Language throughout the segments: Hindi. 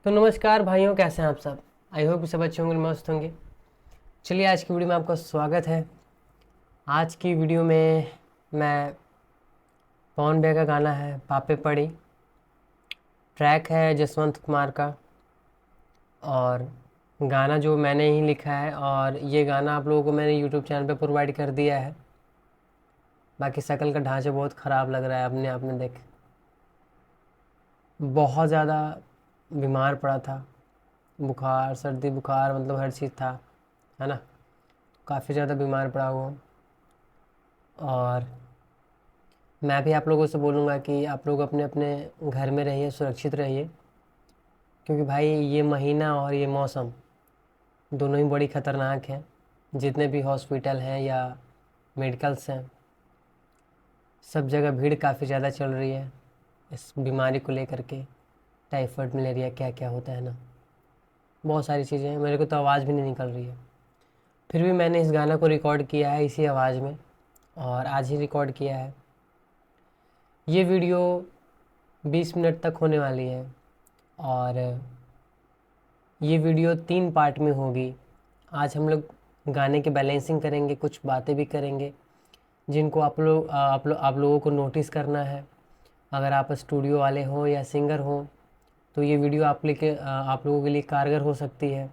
तो नमस्कार भाइयों, कैसे हैं आप सब। आई होप सब अच्छे होंगे, मस्त होंगे। चलिए आज की वीडियो में आपका स्वागत है। आज की वीडियो में मैं पवन भैया का गाना है पापे पड़ी, ट्रैक है जसवंत कुमार का, और गाना जो मैंने ही लिखा है, और ये गाना आप लोगों को मैंने यूट्यूब चैनल पे प्रोवाइड कर दिया है। बाकी शक्ल का ढांचा बहुत ख़राब लग रहा है अपने आप में देख। बहुत ज़्यादा बीमार पड़ा था, बुखार सर्दी बुखार मतलब हर चीज़ था, है ना। काफ़ी ज़्यादा बीमार पड़ा हुआ हूँ। और मैं भी आप लोगों से बोलूँगा कि आप लोग अपने अपने घर में रहिए, सुरक्षित रहिए, क्योंकि भाई ये महीना और ये मौसम दोनों ही बड़ी ख़तरनाक हैं। जितने भी हॉस्पिटल हैं या मेडिकल्स हैं, सब जगह भीड़ काफ़ी ज़्यादा चल रही है इस बीमारी को लेकर के। टाइफाइड मलेरिया क्या क्या होता है ना, बहुत सारी चीज़ें हैं। मेरे को तो आवाज़ भी नहीं निकल रही है, फिर भी मैंने इस गाना को रिकॉर्ड किया है इसी आवाज़ में, और आज ही रिकॉर्ड किया है। ये वीडियो 20 मिनट तक होने वाली है, और ये वीडियो 3 पार्ट में होगी। आज हम लोग गाने की बैलेंसिंग करेंगे, कुछ बातें भी करेंगे जिनको आप लोगों को नोटिस करना है। अगर आप स्टूडियो वाले हो या सिंगर हो तो ये वीडियो आप लोगों के लिए कारगर हो सकती है।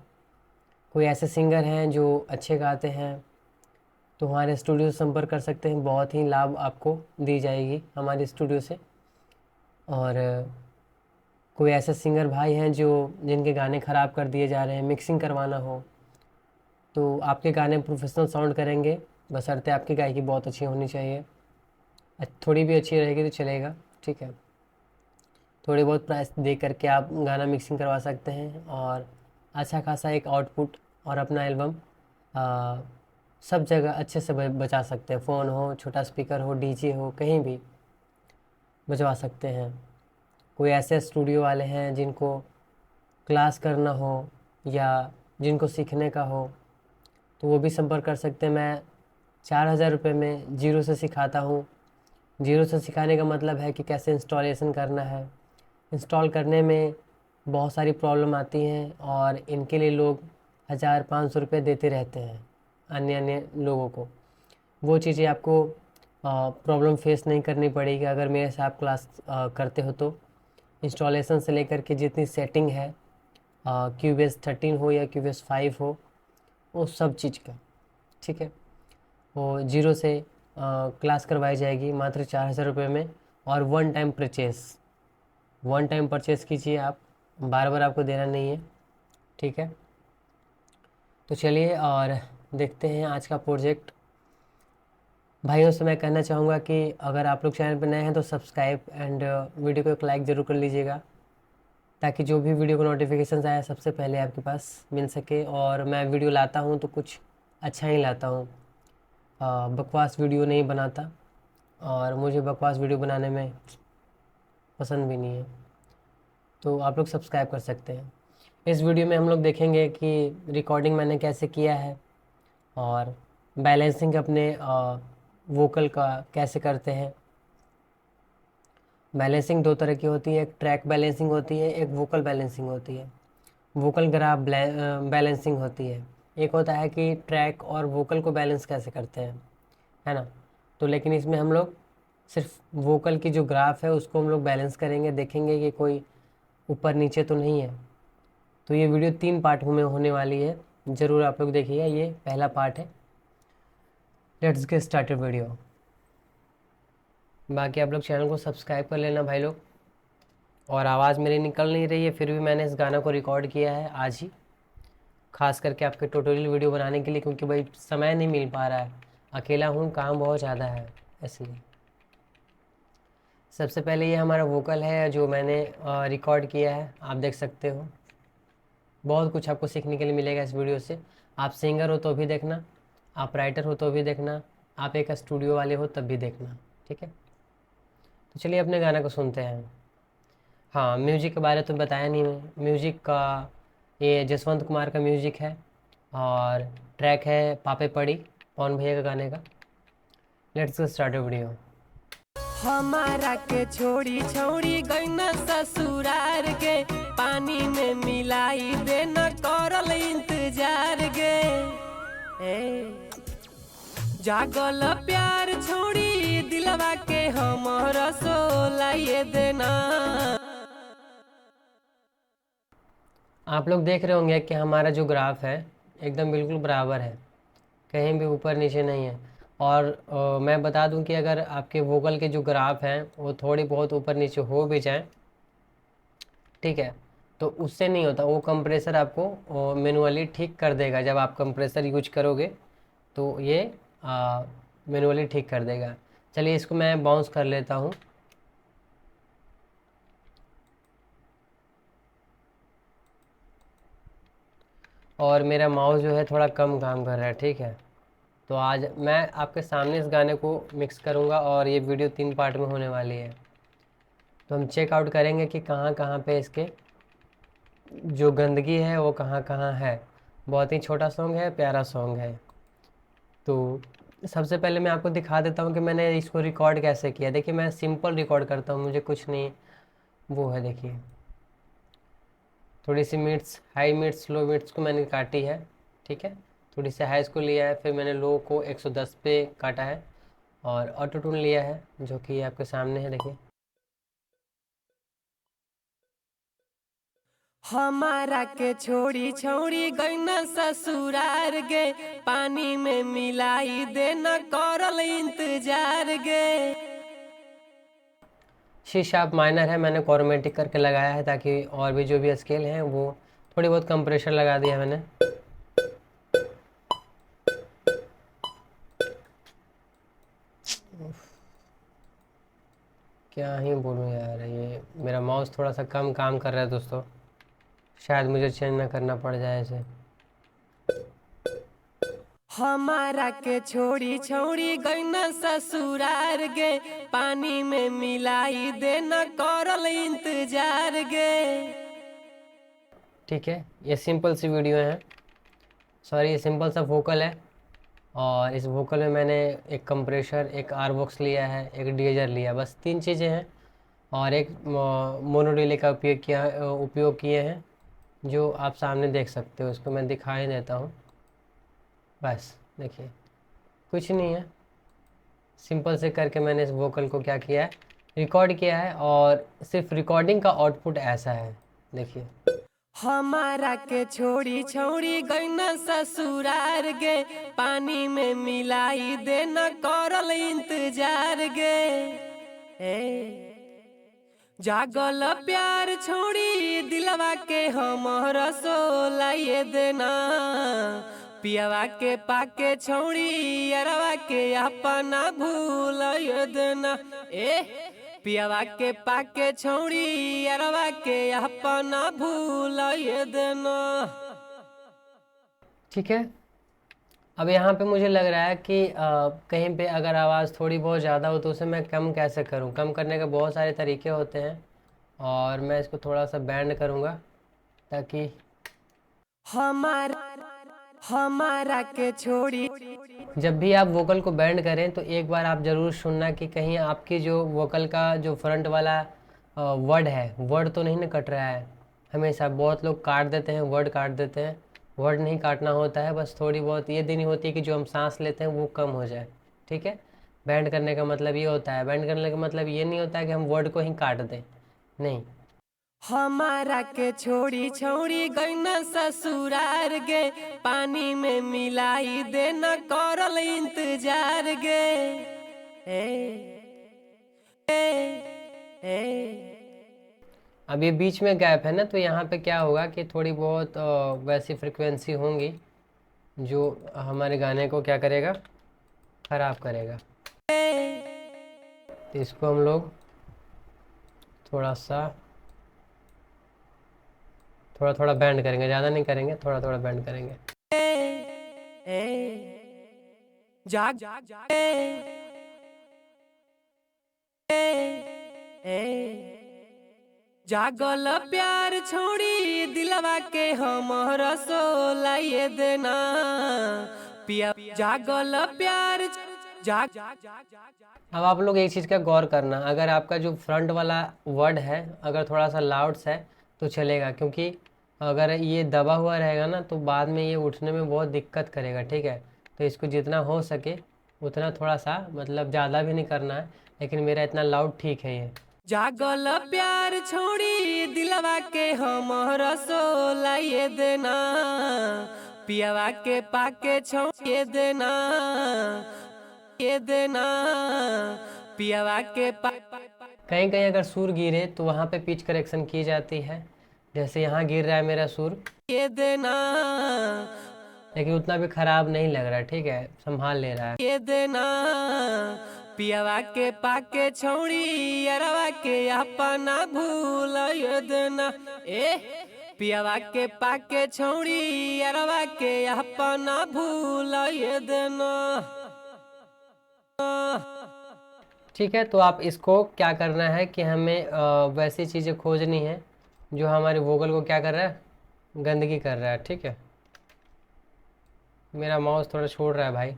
कोई ऐसे सिंगर हैं जो अच्छे गाते हैं तो हमारे स्टूडियो से संपर्क कर सकते हैं, बहुत ही लाभ आपको दी जाएगी हमारे स्टूडियो से। और कोई ऐसे सिंगर भाई हैं जो जिनके गाने ख़राब कर दिए जा रहे हैं, मिक्सिंग करवाना हो तो आपके गाने प्रोफेशनल साउंड करेंगे, बशर्ते आपकी गायकी बहुत अच्छी होनी चाहिए। थोड़ी भी अच्छी रहेगी तो चलेगा, ठीक है। थोड़ी बहुत प्राइस दे करके आप गाना मिक्सिंग करवा सकते हैं, और अच्छा खासा एक आउटपुट और अपना एल्बम सब जगह अच्छे से बचा सकते हैं। फ़ोन हो, छोटा स्पीकर हो, डीजे हो, कहीं भी बजवा सकते हैं। कोई ऐसे स्टूडियो वाले हैं जिनको क्लास करना हो या जिनको सीखने का हो तो वो भी संपर्क कर सकते हैं। मैं 4,000 रुपये में जीरो से सिखाता हूँ। जीरो से सिखाने का मतलब है कि कैसे इंस्टॉलेशन करना है। इंस्टॉल करने में बहुत सारी प्रॉब्लम आती हैं और इनके लिए लोग 1,000-500 रुपये देते रहते हैं अन्य अन्य लोगों को। वो चीज़ें आपको प्रॉब्लम फेस नहीं करनी पड़ेगी अगर मेरे से आप क्लास करते हो तो। इंस्टॉलेशन से लेकर के जितनी सेटिंग है, QBase 13 हो या QBase 5 हो, वो सब चीज़ का, ठीक है, वो जीरो से क्लास करवाई जाएगी मात्र 4,000 रुपये में। और वन टाइम परचेज़ कीजिए आप, बार बार आपको देना नहीं है, ठीक है। तो चलिए और देखते हैं आज का प्रोजेक्ट। भाइयों से मैं कहना चाहूँगा कि अगर आप लोग चैनल पर नए हैं तो सब्सक्राइब एंड वीडियो को एक लाइक ज़रूर कर लीजिएगा, ताकि जो भी वीडियो को नोटिफिकेशन आए सबसे पहले आपके पास मिल सके। और मैं वीडियो लाता हूँ तो कुछ अच्छा ही लाता हूँ, बकवास वीडियो नहीं बनाता, और मुझे बकवास वीडियो बनाने में पसंद भी नहीं है। तो आप लोग सब्सक्राइब कर सकते हैं। इस वीडियो में हम लोग देखेंगे कि रिकॉर्डिंग मैंने कैसे किया है, और बैलेंसिंग अपने वोकल का कैसे करते हैं। बैलेंसिंग दो तरह की होती है, एक ट्रैक बैलेंसिंग होती है, एक वोकल बैलेंसिंग होती है। वोकल ग्राफ बैलेंसिंग होती है। एक होता है कि ट्रैक और वोकल को बैलेंस कैसे करते हैं, है ना। तो लेकिन इसमें हम लोग सिर्फ वोकल की जो ग्राफ है उसको हम लोग बैलेंस करेंगे, देखेंगे कि कोई ऊपर नीचे तो नहीं है। तो ये वीडियो 3 पार्ट में होने वाली है, ज़रूर आप लोग देखिएगा। ये पहला पार्ट है। Let's get started video. बाकी आप लोग चैनल को सब्सक्राइब कर लेना भाई लोग। और आवाज़ मेरी निकल नहीं रही है, फिर भी मैंने इस गाना को रिकॉर्ड किया है आज ही, खास करके आपके ट्यूटोरियल वीडियो बनाने के लिए, क्योंकि भाई समय नहीं मिल पा रहा है, अकेला हूँ, काम बहुत ज़्यादा है इसलिए। सबसे पहले ये हमारा वोकल है जो मैंने रिकॉर्ड किया है, आप देख सकते हो। बहुत कुछ आपको सीखने के लिए मिलेगा इस वीडियो से। आप सिंगर हो तो भी देखना, आप राइटर हो तो भी देखना, आप एक स्टूडियो वाले हो तब भी देखना, ठीक है। तो चलिए अपने गाना को सुनते हैं। हाँ, म्यूजिक के बारे तो बताया नहीं मैं। म्यूजिक का ये जसवंत कुमार का म्यूजिक है, और ट्रैक है पापे पड़ी, पवन भैया का गाने का। Let's get started video. हमारा के छोड़ी छोड़ी गईना ससुरार के, पानी में मिलाई देना करल इंतजार गे। जागल प्यार छोड़ी दिलवा के हमारा सोलाइए देना। आप लोग देख रहे होंगे कि हमारा जो ग्राफ है एकदम बिल्कुल बराबर है, कहीं भी ऊपर नीचे नहीं है। और मैं बता दूं कि अगर आपके वोकल के जो ग्राफ हैं वो थोड़ी बहुत ऊपर नीचे हो भी जाए, ठीक है, तो उससे नहीं होता, वो कंप्रेसर आपको मैनुअली ठीक कर देगा। जब आप कंप्रेसर यूज करोगे तो ये मैनुअली ठीक कर देगा। चलिए इसको मैं बाउंस कर लेता हूँ। और मेरा माउस जो है थोड़ा कम काम कर रहा है, ठीक है। तो आज मैं आपके सामने इस गाने को मिक्स करूँगा और ये वीडियो 3 पार्ट में होने वाली है। तो हम चेक आउट करेंगे कि कहाँ कहाँ पे इसके जो गंदगी है वो कहाँ कहाँ है। बहुत ही छोटा सॉन्ग है, प्यारा सॉन्ग है। तो सबसे पहले मैं आपको दिखा देता हूँ कि मैंने इसको रिकॉर्ड कैसे किया। देखिए मैं सिंपल रिकॉर्ड करता हूँ, मुझे कुछ नहीं वो है। देखिए थोड़ी सी मिड्स, हाई मिड्स, लो मिड्स को मैंने काटी है, ठीक है। थोड़ी सी हाई को लिया है, फिर मैंने लो को 110 पे काटा है और ऑटो ट्यून लिया है जो कि आपके सामने है। देखिए हमारा के छोड़ी छोड़ी गईना ससुरार गे, पानी में मिलाई देना करल इंतजार गे। सी शार्प माइनर है, मैंने क्रोमेटिक करके लगाया है ताकि और भी जो भी स्केल हैं वो थोड़ी बहुत कंप्रेशर लगा दिया मैंने। क्या ही बोलूँ यार, ये मेरा माउस थोड़ा सा कम काम कर रहा है दोस्तों, शायद मुझे चेंज ना करना पड़ जाए इसे। हमारा के छोड़ी छोड़ी गईना ससुरार गे, पानी में मिलाई देना करल इंतजार गे। ठीक है, ये सिंपल सी वीडियो है, सॉरी ये सिंपल सा वोकल है। और इस वोकल में मैंने एक कंप्रेशर, एक आर बॉक्स लिया है, एक डीएजर लिया, बस 3 चीज़ें हैं। और एक मोनो डिले का उपयोग किए हैं जो आप सामने देख सकते हो। इसको मैं दिखा ही देता हूँ, बस देखिए कुछ नहीं है। सिंपल से करके मैंने इस वोकल को क्या किया है, रिकॉर्ड किया है। और सिर्फ रिकॉर्डिंग का आउटपुट ऐसा है, देखिए। हमारा के छोड़ी छोड़ी गईना ससुरार गे, पानी में मिलाई देना करल इंतजार गे। जागल प्यार छोड़ी दिलवा के हमारा सोलाइए देना, पियावा के पाके छोड़ी अरवा के अपना भूलाइए देना। पियावा के पाके छोड़ी अरवा के अपना भूलाइए देना। ठीक है, अब यहाँ पे मुझे लग रहा है कि कहीं पे अगर आवाज़ थोड़ी बहुत ज़्यादा हो तो उसे मैं कम कैसे करूँ। कम करने के बहुत सारे तरीके होते हैं और मैं इसको थोड़ा सा बैंड करूँगा ताकि हमारा के छोड़ी। जब भी आप वोकल को बैंड करें तो एक बार आप ज़रूर सुनना कि कहीं आपकी जो वोकल का जो फ्रंट वाला वर्ड है, वर्ड तो नहीं ना कट रहा है। हमेशा बहुत लोग काट देते हैं, वर्ड काट देते हैं। वर्ड नहीं काटना होता है, बस थोड़ी बहुत ये देनी होती है कि जो हम सांस लेते हैं वो कम हो जाए, ठीक है। बैंड करने का मतलब ये होता है, बैंड करने का मतलब ये नहीं होता है कि हम वर्ड को ही काट दें, नहीं। हमारा के छोड़ी छोड़ी गईना ससुरार गे, पानी में मिलाई देना करल इंतजार गे। अब ये बीच में गैप है ना, तो यहाँ पे क्या होगा कि थोड़ी बहुत वैसी फ्रिक्वेंसी होंगी जो हमारे गाने को क्या करेगा, ख़राब करेगा। तो इसको हम लोग थोड़ा थोड़ा बैंड करेंगे, ज़्यादा नहीं करेंगे, थोड़ा थोड़ा बैंड करेंगे। जाग जागल प्यार छोड़ी दिलवा के हमारा सोलाइए देना, पिया जागल प्यार अब आप लोग एक चीज़ का गौर करना, अगर आपका जो फ्रंट वाला वर्ड है अगर थोड़ा सा लाउड्स है तो चलेगा, क्योंकि अगर ये दबा हुआ रहेगा ना तो बाद में ये उठने में बहुत दिक्कत करेगा, ठीक है। तो इसको जितना हो सके उतना थोड़ा सा, मतलब ज़्यादा भी नहीं करना है, लेकिन मेरा इतना लाउड ठीक है ये। जागल प्यार छोड़ी दिलवा के हमर सोलाइए देना, पियावा के पाके छोड़िए देना, ये देना पियावा के कहीं कहीं अगर सुर गिरे तो वहाँ पे पिच करेक्शन की जाती है, जैसे यहाँ गिर रहा है मेरा सुर, ये देना, लेकिन उतना भी खराब नहीं लग रहा, ठीक है, संभाल ले रहा है। ये देना पियावा के पाके छोड़ी अरवा के अपना भूल ये देना, ए पियावा के पाके छोड़ी अरवा के अपना भूल ये देना। ठीक है, तो आप इसको क्या करना है कि हमें वैसी चीज़ें खोजनी है जो हमारे वोकल को क्या कर रहा है, गंदगी कर रहा है, ठीक है। मेरा माउस थोड़ा छोड़ रहा है भाई,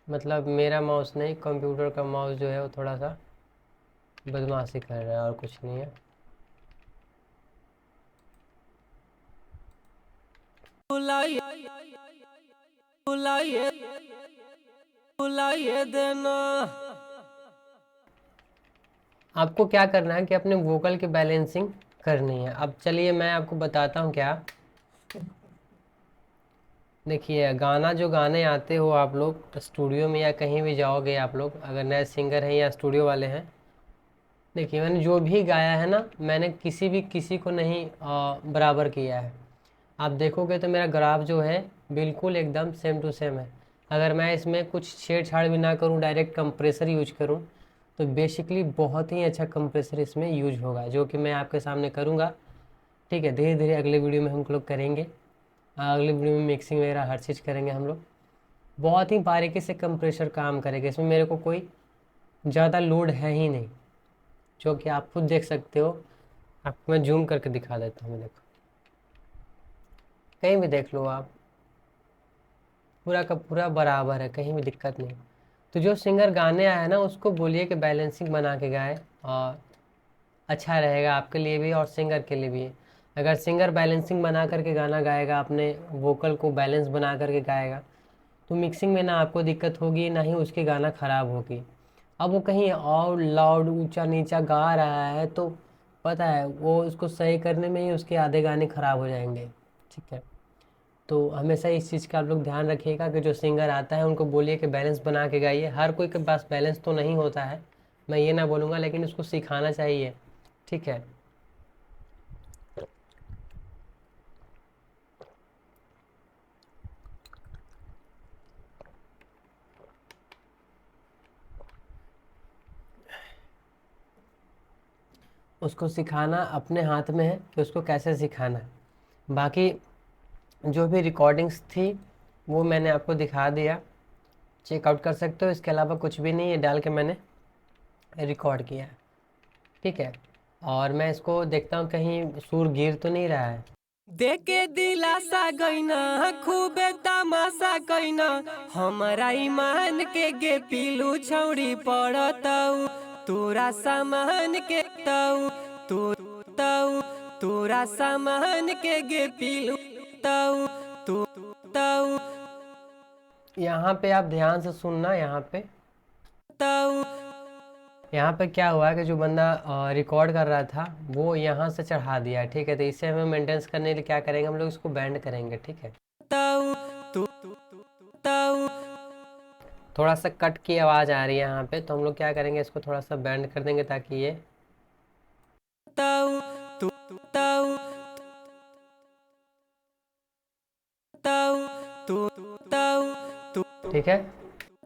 मतलब मेरा माउस नहीं, कंप्यूटर का माउस जो है वो थोड़ा सा बदमाशी कर रहा है और कुछ नहीं है। आपको क्या करना है कि अपने वोकल की बैलेंसिंग करनी है। अब चलिए मैं आपको बताता हूँ क्या। देखिए, गाना जो गाने आते हो आप लोग स्टूडियो में या कहीं भी जाओगे, आप लोग अगर नए सिंगर हैं या स्टूडियो वाले हैं, देखिए मैंने जो भी गाया है ना, मैंने किसी को नहीं बराबर किया है। आप देखोगे तो मेरा ग्राफ जो है बिल्कुल एकदम सेम टू सेम है। अगर मैं इसमें कुछ छेड़छाड़ भी ना करूं, डायरेक्ट कंप्रेसर यूज करूं, तो बेसिकली बहुत ही अच्छा कंप्रेसर इसमें यूज होगा, जो कि मैं आपके सामने करूंगा, ठीक है। धीरे धीरे अगले वीडियो में हम लोग करेंगे, अगले वीडियो में मिक्सिंग वगैरह हर चीज़ करेंगे हम लोग। बहुत ही बारीकी से कंप्रेसर काम करेगा इसमें, मेरे को कोई ज़्यादा लोड है ही नहीं, जो कि आप खुद देख सकते हो। आपको मैं जूम करके दिखा देता हूँ, देखो कहीं भी देख लो आप, पूरा का पूरा बराबर है, कहीं भी दिक्कत नहीं। तो जो सिंगर गाने आया है ना, उसको बोलिए कि बैलेंसिंग बना के गाए, और अच्छा रहेगा आपके लिए भी और सिंगर के लिए भी। अगर सिंगर बैलेंसिंग बना करके गाना गाएगा, अपने वोकल को बैलेंस बना करके गाएगा, तो मिक्सिंग में ना आपको दिक्कत होगी, ना ही उसके गाना ख़राब होगी। अब वो कहीं और लाउड ऊंचा नीचा गा रहा है तो पता है वो उसको सही करने में ही उसके आधे गाने ख़राब हो जाएंगे, ठीक है। तो हमेशा इस चीज़ का आप लोग ध्यान रखिएगा कि जो सिंगर आता है उनको बोलिए कि बैलेंस बना के गाइए। हर कोई के पास बैलेंस तो नहीं होता है, मैं ये ना बोलूँगा, लेकिन उसको सिखाना चाहिए, ठीक है। उसको सिखाना अपने हाथ में है कि उसको कैसे सिखाना है। बाकी जो भी रिकॉर्डिंग्स थी वो मैंने आपको दिखा दिया, चेकआउट कर सकते हो। इसके अलावा कुछ भी नहीं, ये डाल के मैंने रिकॉर्ड किया है, ठीक है। और मैं इसको देखता हूँ कहीं सुर गिर तो नहीं रहा है। देखे दिलासा गईना खूबे तमाशा गईना, हमारा ईमान के गे पीलू छौड़ी पड़ताऊ, तोरा सामान के ताऊ, ताऊ तोरा सामान के गे पीलू ताऊ, ताऊ यहाँ पे आप ध्यान से सुनना, ताऊ। यहाँ पे क्या हुआ कि जो बंदा रिकॉर्ड कर रहा था वो यहाँ से चढ़ा दिया है, ठीक है। तो इससे हमें मेंटेनेंस करने के लिए क्या करेंगे हम लोग, इसको बैंड करेंगे, ठीक है। ताऊ ताऊ थोड़ा सा कट की आवाज़ आ रही है यहाँ पे, तो हम लोग क्या करेंगे, इसको थोड़ा सा बैंड कर देंगे ताकि ये ताऊ ताऊ ताऊ ताऊ ठीक है।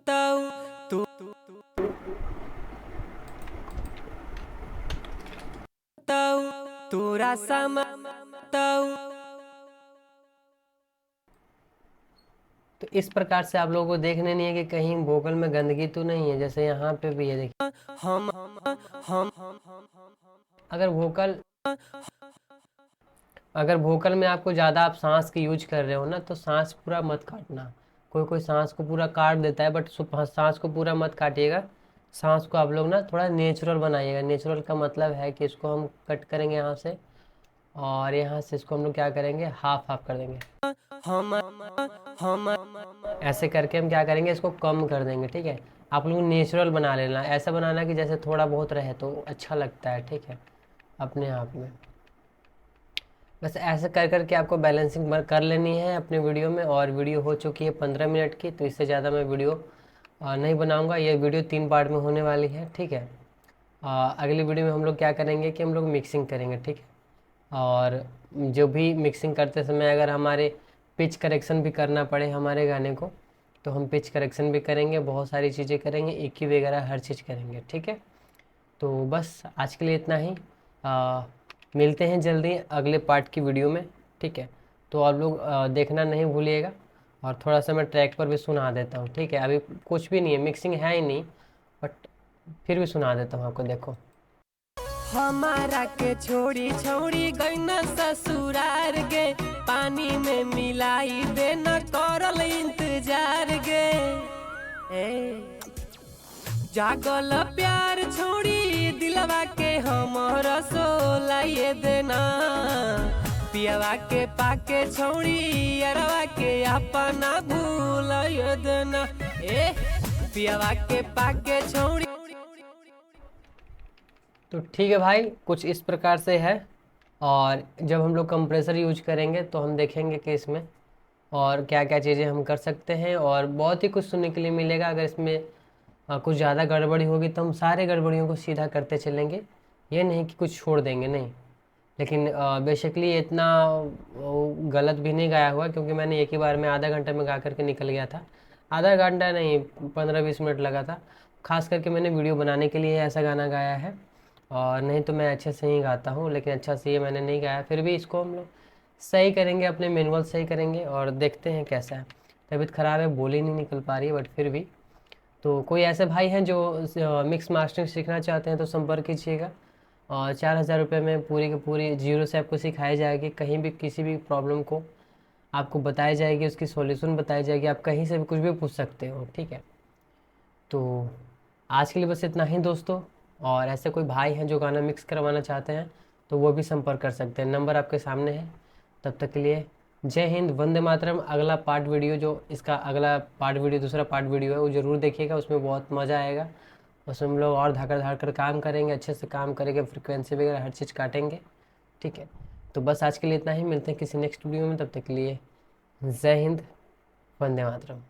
ताऊ ताऊ तोरा सामान ताऊ। तो इस प्रकार से आप लोगों को देखने नहीं है कि कहीं वोकल में गंदगी तो नहीं है, जैसे यहाँ पे भी है, देखिए। हम अगर वोकल में आपको ज़्यादा आप सांस की यूज कर रहे हो ना, तो सांस पूरा मत काटना, कोई कोई सांस को पूरा काट देता है, बट सांस को पूरा मत काटिएगा। सांस को आप लोग ना थोड़ा नेचुरल बनाइएगा। नेचुरल का मतलब है कि इसको हम कट करेंगे यहाँ से, और यहाँ से इसको हम लोग क्या करेंगे, हाफ हाफ कर देंगे। हम हम ऐसे करके हम क्या करेंगे, इसको कम कर देंगे। ठीक है, आप लोग नेचुरल बना लेना, ऐसा बनाना कि जैसे थोड़ा बहुत रहे तो अच्छा लगता है। ठीक है, अपने आप में बस ऐसे कर करके आपको बैलेंसिंग कर लेनी है अपने वीडियो में। और वीडियो हो चुकी है 15 मिनट की, तो इससे ज़्यादा मैं वीडियो नहीं बनाऊंगा। ये वीडियो 3 पार्ट में होने वाली है। ठीक है, अगली वीडियो में हम लोग क्या करेंगे कि हम लोग मिक्सिंग करेंगे। ठीक है, और जो भी मिक्सिंग करते समय अगर हमारे पिच करेक्शन भी करना पड़े हमारे गाने को, तो हम पिच करेक्शन भी करेंगे, बहुत सारी चीज़ें करेंगे, EQ वगैरह हर चीज़ करेंगे। ठीक है, तो बस आज के लिए इतना ही। मिलते हैं जल्दी अगले पार्ट की वीडियो में। ठीक है, तो आप लोग देखना नहीं भूलिएगा। और थोड़ा सा मैं ट्रैक पर भी सुना देता हूँ। ठीक है, अभी कुछ भी नहीं है, मिक्सिंग है ही नहीं, बट फिर भी सुना देता हूँ आपको। देखो, हमारा के छोड़ी छोड़ी गईना ससुरार गे, पानी में मिलाई देना करल इंतजार गे। जागल प्यार छोड़ी दिलवा के हमर सोलाइए देना, पियावा के पाके छोड़ी अरवा के अपना भूलाइए देना। पियावा के पाके छोड़ी। तो ठीक है भाई, कुछ इस प्रकार से है। और जब हम लोग कंप्रेसर यूज करेंगे तो हम देखेंगे कि इसमें और क्या क्या चीज़ें हम कर सकते हैं, और बहुत ही कुछ सुनने के लिए मिलेगा। अगर इसमें कुछ ज़्यादा गड़बड़ी होगी तो हम सारे गड़बड़ियों को सीधा करते चलेंगे, ये नहीं कि कुछ छोड़ देंगे, नहीं। लेकिन बेसिकली इतना गलत भी नहीं गाया हुआ, क्योंकि मैंने एक ही बार में आधा घंटा में गा करके निकल गया था। आधा घंटा नहीं, 15-20 मिनट लगा था। खास करके मैंने वीडियो बनाने के लिए ऐसा गाना गाया है, और नहीं तो मैं अच्छे से ही गाता हूँ, लेकिन अच्छा से ये मैंने नहीं गाया। फिर भी इसको हम लोग सही करेंगे, अपने मैनुअल सही करेंगे और देखते हैं कैसा है। तबीयत ख़राब है, बोली नहीं निकल पा रही है, बट फिर भी। तो कोई ऐसे भाई हैं जो मिक्स मास्टरिंग सीखना चाहते हैं तो संपर्क कीजिएगा। और 4,000 रुपये में पूरी की पूरी जीरो से आपको सिखाई जाएगी। कहीं भी किसी भी प्रॉब्लम को आपको बताई जाएगी, उसकी सॉल्यूशन बताई जाएगी। आप कहीं से भी कुछ भी पूछ सकते हो। ठीक है, तो आज के लिए बस इतना ही दोस्तों। और ऐसे कोई भाई हैं जो गाना मिक्स करवाना चाहते हैं तो वो भी संपर्क कर सकते हैं, नंबर आपके सामने है। तब तक के लिए जय हिंद, वंदे मातरम। अगला पार्ट वीडियो, जो इसका अगला पार्ट वीडियो, दूसरा पार्ट वीडियो है, वो ज़रूर देखिएगा। उसमें बहुत मज़ा आएगा। उसमें हम लोग और धाकड़ धाड़ कर काम करेंगे, अच्छे से काम करेंगे, फ्रिक्वेंसी वगैरह हर चीज़ काटेंगे। ठीक है, तो बस आज के लिए इतना ही। मिलते हैं किसी नेक्स्ट वीडियो में, तब तक के लिए जय हिंद, वंदे मातरम।